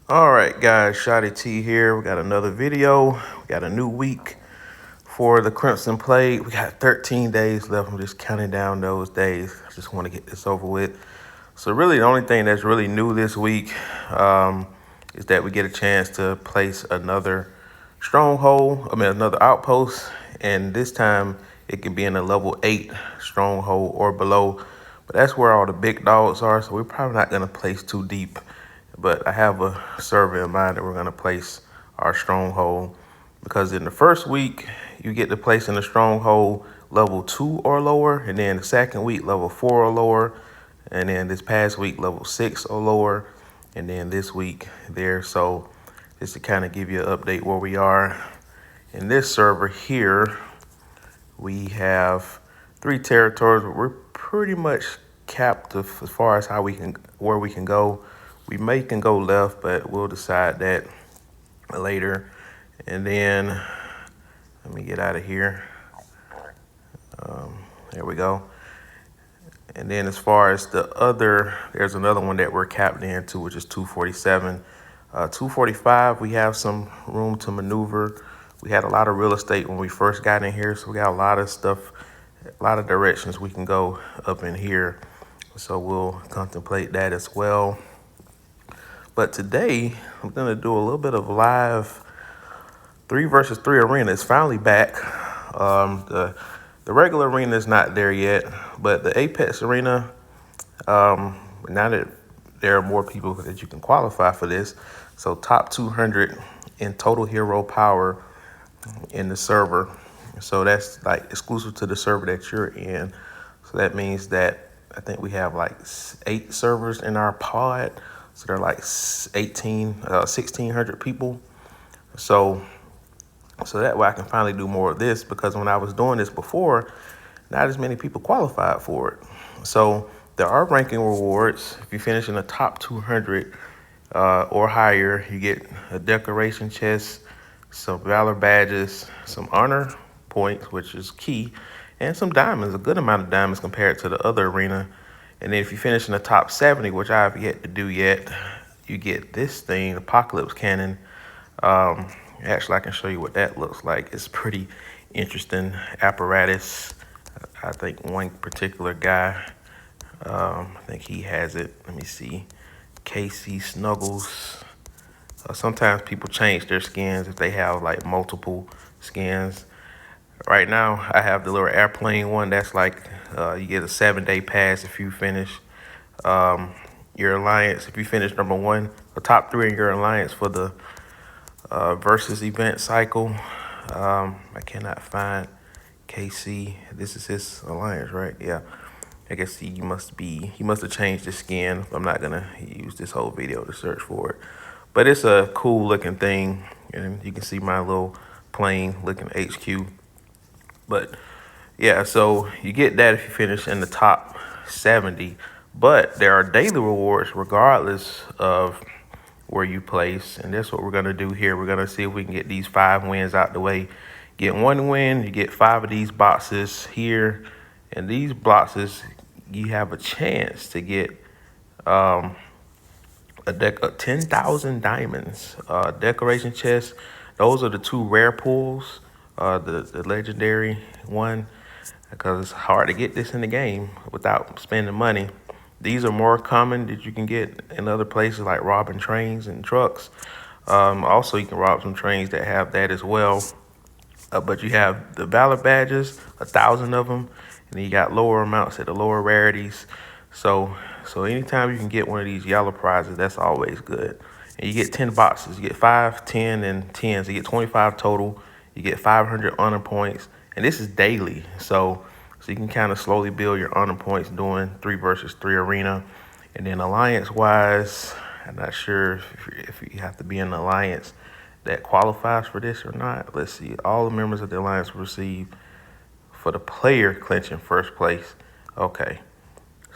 All right, guys, Shotty T here. We got another video. We got a new week for the Crimson Plague. We got 13 days left. I'm just counting down those days. I just want to get this over with. So really, the only thing that's really new this week is that we get a chance to place another another outpost. And this time it can be in a level 8 stronghold or below. But that's where all the big dogs are. So we're probably not going to place too deep. But I have a server in mind that we're going to place our stronghold, because in the first week you get to place in the stronghold level 2 or lower, and then the second week level 4 or lower, and then this past week level 6 or lower, and then this week there. So just to kind of give you an update where we are in this server here, we have 3 territories. We're pretty much capped as far as where we can go. We can go left, but we'll decide that later. And then let me get out of here. There we go. And then as far as there's another one that we're capped into, which is 247. 245, we have some room to maneuver. We had a lot of real estate when we first got in here, so we got a lot of stuff, a lot of directions we can go up in here. So we'll contemplate that as well. But today, I'm going to do a little bit of live 3 versus 3 arena. It's finally back. The regular arena is not there yet, but the Apex arena, now that there are more people that you can qualify for this, so top 200 in total hero power in the server. So that's like exclusive to the server that you're in. So that means that I think we have like 8 servers in our pod. So they're like 1,600 people. So that way I can finally do more of this, because when I was doing this before, not as many people qualified for it. So there are ranking rewards. If you finish in the top 200 or higher, you get a decoration chest, some valor badges, some honor points, which is key, and some diamonds, a good amount of diamonds compared to the other arena. And then if you finish in the top 70, which I have yet to do yet, you get this thing, Apocalypse Cannon. Actually, I can show you what that looks like. It's pretty interesting apparatus. I think one particular guy, I think he has it. Let me see. KC Snuggles. Sometimes people change their skins if they have like multiple skins. Right now, I have the little airplane one. That's like you get a 7-day pass if you finish your alliance. If you finish number 1, the top 3 in your alliance for the versus event cycle. I cannot find KC. This is his alliance, right? Yeah. I guess he must have changed his skin. I'm not gonna use this whole video to search for it. But it's a cool looking thing, and you can see my little plane looking HQ. But yeah, so you get that if you finish in the top 70. But there are daily rewards regardless of where you place, and that's what we're gonna do here. We're gonna see if we can get these 5 wins out the way. Get 1 win, you get 5 of these boxes here, and these boxes you have a chance to get a deck of 10,000 diamonds. Decoration chest, those are the 2 rare pulls, the legendary one, because it's hard to get this in the game without spending money. These are more common that you can get in other places, like robbing trains and trucks. Also, you can rob some trains that have that as well. But you have the Valor badges, 1,000 of them, and then you got lower amounts at the lower rarities. So anytime you can get one of these yellow prizes, that's always good. And you get 10 boxes. You get 5, 10, and 10. So you get 25 total. You get 500 honor points, and this is daily. So you can kind of slowly build your honor points doing 3 versus 3 arena. And then alliance-wise, I'm not sure if you have to be in an alliance that qualifies for this or not. Let's see. All the members of the alliance will receive for the player clinching first place. Okay.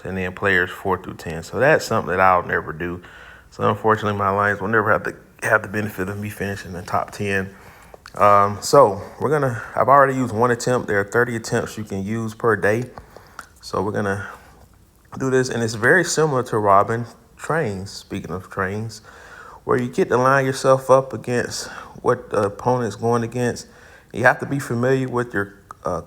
And then players 4 through 10. So that's something that I'll never do. So unfortunately, my alliance will never have the benefit of me finishing in the top 10. So I've already used 1 attempt. There are 30 attempts you can use per day. So we're gonna do this, and it's very similar to robbing trains. Speaking of trains, where you get to line yourself up against what the opponent's going against. You have to be familiar with your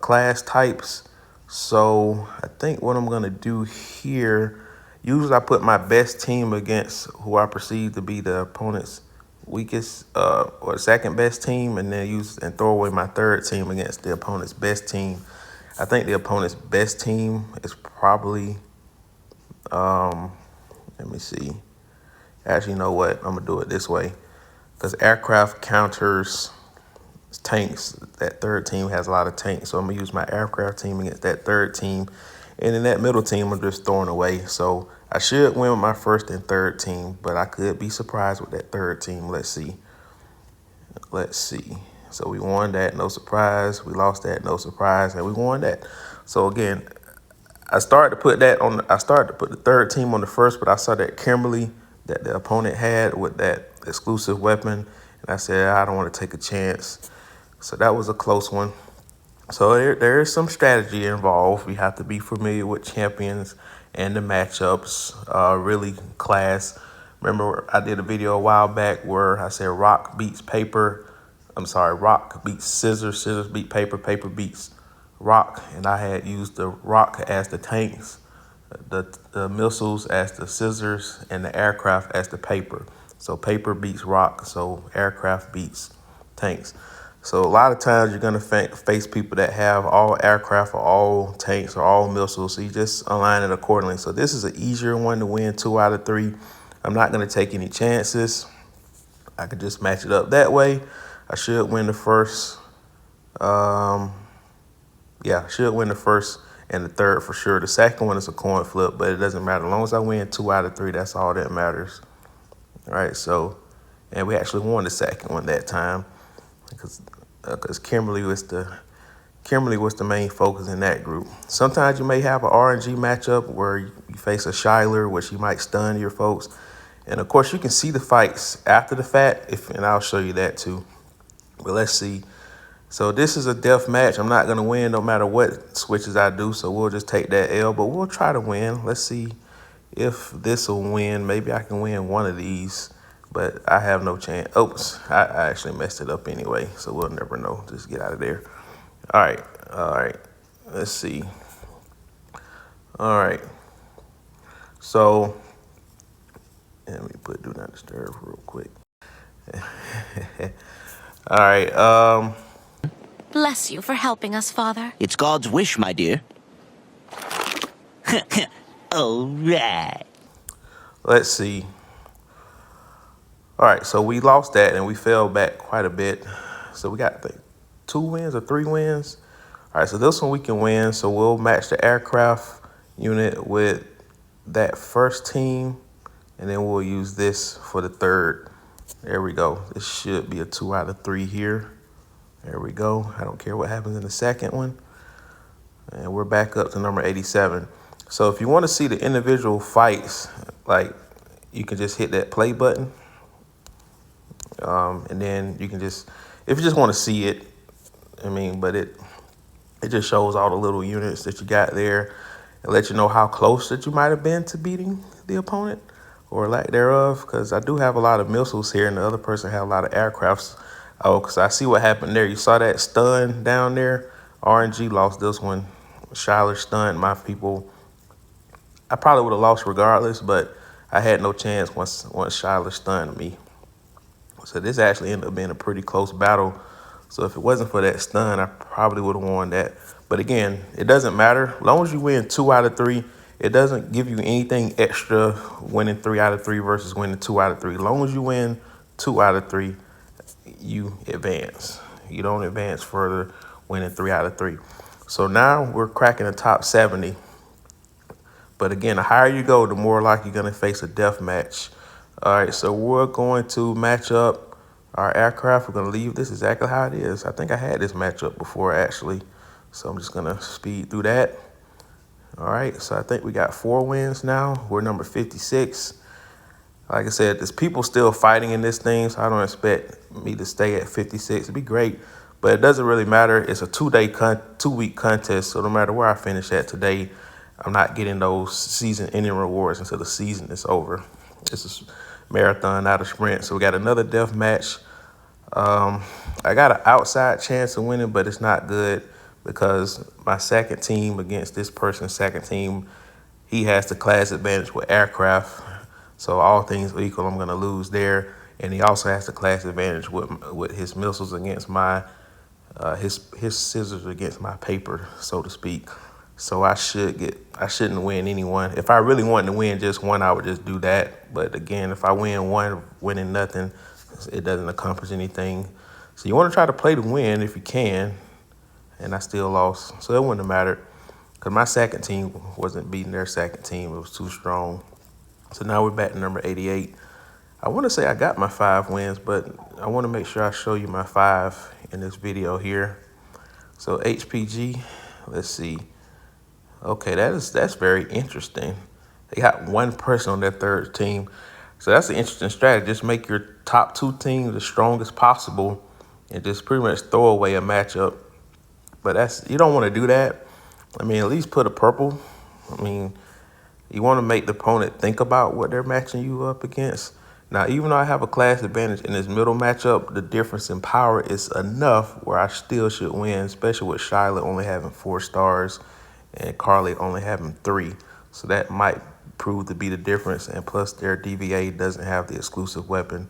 class types. So I think what I'm going to do here, usually I put my best team against who I perceive to be the opponent's weakest or second best team, and then use and throw away my third team against the opponent's best team. I think the opponent's best team is probably, let me see. Actually, you know what? I'm going to do it this way. Because aircraft counters tanks. That third team has a lot of tanks. So I'm going to use my aircraft team against that third team. And in that middle team, I'm just throwing away. So I should win with my first and third team, but I could be surprised with that third team. Let's see. So we won that, no surprise. We lost that, no surprise. And we won that. So again, I started to put the third team on the first, but I saw that Kimberly that the opponent had with that exclusive weapon. And I said, I don't want to take a chance. So that was a close one. So there is some strategy involved. We have to be familiar with champions and the matchups, really class. Remember, I did a video a while back where I said rock beats scissors, scissors beat paper, paper beats rock. And I had used the rock as the tanks, the missiles as the scissors, and the aircraft as the paper. So paper beats rock, so aircraft beats tanks. So a lot of times you're going to face people that have all aircraft or all tanks or all missiles. So you just align it accordingly. So this is an easier one to win 2 out of 3. I'm not going to take any chances. I could just match it up that way. I should win the first. I should win the first and the third for sure. The second one is a coin flip, but it doesn't matter. As long as I win 2 out of 3, that's all that matters. All right, so, and we actually won the second one that time because Kimberly was the main focus in that group. Sometimes you may have an RNG matchup where you face a Shiler, where she might stun your folks. And of course, you can see the fights after the fact, and I'll show you that too. But let's see. So this is a death match. I'm not going to win no matter what switches I do, so we'll just take that L, but we'll try to win. Let's see if this will win. Maybe I can win one of these, but I have no chance. Oops, I actually messed it up anyway, so we'll never know. Just get out of there. All right. Let's see. All right. So let me put do not disturb real quick. All right. Bless you for helping us, Father. It's God's wish, my dear. All right. Let's see. All right, so we lost that and we fell back quite a bit. So we got, I think, 2 wins or 3 wins. All right, so this one we can win. So we'll match the aircraft unit with that first team, and then we'll use this for the third. There we go. This should be a 2 out of 3 here. There we go. I don't care what happens in the second one. And we're back up to number 87. So if you want to see the individual fights, like, you can just hit that play button. And then you can just, if you just want to see it, but it just shows all the little units that you got there and let you know how close that you might have been to beating the opponent or lack thereof. Because I do have a lot of missiles here and the other person had a lot of aircrafts. Oh, because I see what happened there. You saw that stun down there? RNG lost this one. Shiler stunned my people. I probably would have lost regardless, but I had no chance once Shiler stunned me. So this actually ended up being a pretty close battle. So if it wasn't for that stun, I probably would have won that. But again, it doesn't matter. As long as you win 2 out of 3, it doesn't give you anything extra winning 3 out of 3 versus winning 2 out of 3. As long as you win 2 out of 3, you advance. You don't advance further winning 3 out of 3. So now we're cracking the top 70. But again, the higher you go, the more likely you're going to face a death match. All right, so we're going to match up our aircraft. We're going to leave this exactly how it is. I think I had this matchup before, actually. So I'm just going to speed through that. All right, so I think we got 4 wins now. We're number 56. Like I said, there's people still fighting in this thing, so I don't expect me to stay at 56. It'd be great, but it doesn't really matter. It's a 2-week contest, so no matter where I finish at today, I'm not getting those season-ending rewards until the season is over. This is marathon, not a sprint. So we got another death match. I got an outside chance of winning, but it's not good because my second team against this person's second team, he has the class advantage with aircraft. So all things equal, I'm gonna lose there. And he also has the class advantage with his missiles against my his scissors against my paper, so to speak. So I shouldn't win anyone. If I really wanted to win just one, I would just do that. But again, if I win one, winning nothing, it doesn't accomplish anything. So you want to try to play to win if you can. And I still lost, so it wouldn't have mattered because my second team wasn't beating their second team. It was too strong. So now we're back to number 88. I want to say I got my 5 wins, but I want to make sure I show you my 5 in this video here. So HPG, let's see. Okay, that's very interesting. They got one person on their third team. So that's an interesting strategy. Just make your top 2 teams the strongest possible and just pretty much throw away a matchup. But you don't want to do that. I mean, at least put a purple. I mean, you want to make the opponent think about what they're matching you up against. Now, even though I have a class advantage in this middle matchup, the difference in power is enough where I still should win, especially with Shyla only having 4 stars and Carly only having 3. So that might prove to be the difference. And plus, their DVA doesn't have the exclusive weapon.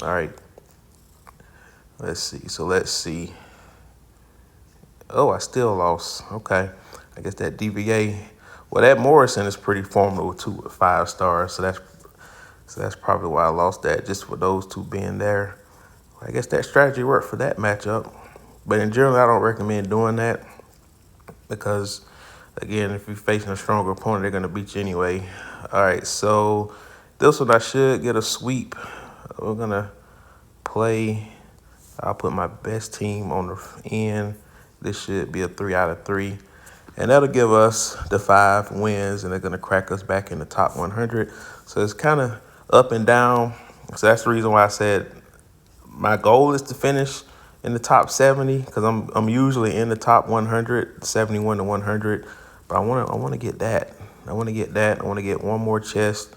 All right. Let's see. So let's see. Oh, I still lost. Okay. I guess that DVA. Well, that Morrison is pretty formidable too with 5 stars. So that's probably why I lost that, just for those 2 being there. I guess that strategy worked for that matchup. But in general, I don't recommend doing that because, again, if you're facing a stronger opponent, they're going to beat you anyway. All right, so this one I should get a sweep. We're going to play. I'll put my best team on the end. This should be a 3 out of 3. And that'll give us the 5 wins, and they're going to crack us back in the top 100. So it's kind of up and down. So that's the reason why I said my goal is to finish in the top 70 because I'm usually in the top 100, 71 to 100. But I want to get that. I want to get that. I want to get 1 more chest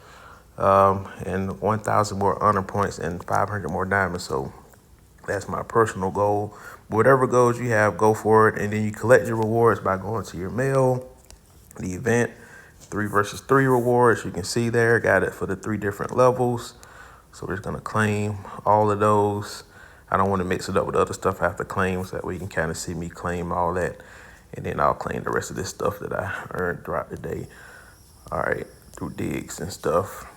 and 1,000 more honor points and 500 more diamonds. So that's my personal goal. Whatever goals you have, go for it. And then you collect your rewards by going to your mail, the event, 3 versus 3 rewards. You can see there, got it for the 3 different levels. So we're just going to claim all of those. I don't want to mix it up with other stuff I have to claim, so that way you can kind of see me claim all that. And then I'll claim the rest of this stuff that I earned throughout the day. All right, through digs and stuff.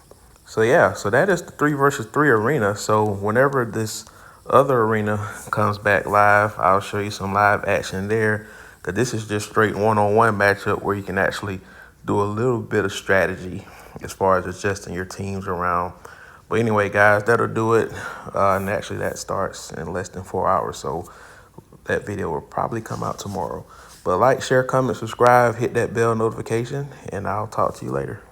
So yeah, so that is the 3 versus 3 arena. So whenever this other arena comes back live, I'll show you some live action there. Because this is just straight one-on-one matchup where you can actually do a little bit of strategy as far as adjusting your teams around. But anyway, guys, that'll do it. And actually, that starts in less than 4 hours. So that video will probably come out tomorrow. But like, share, comment, subscribe, hit that bell notification, and I'll talk to you later.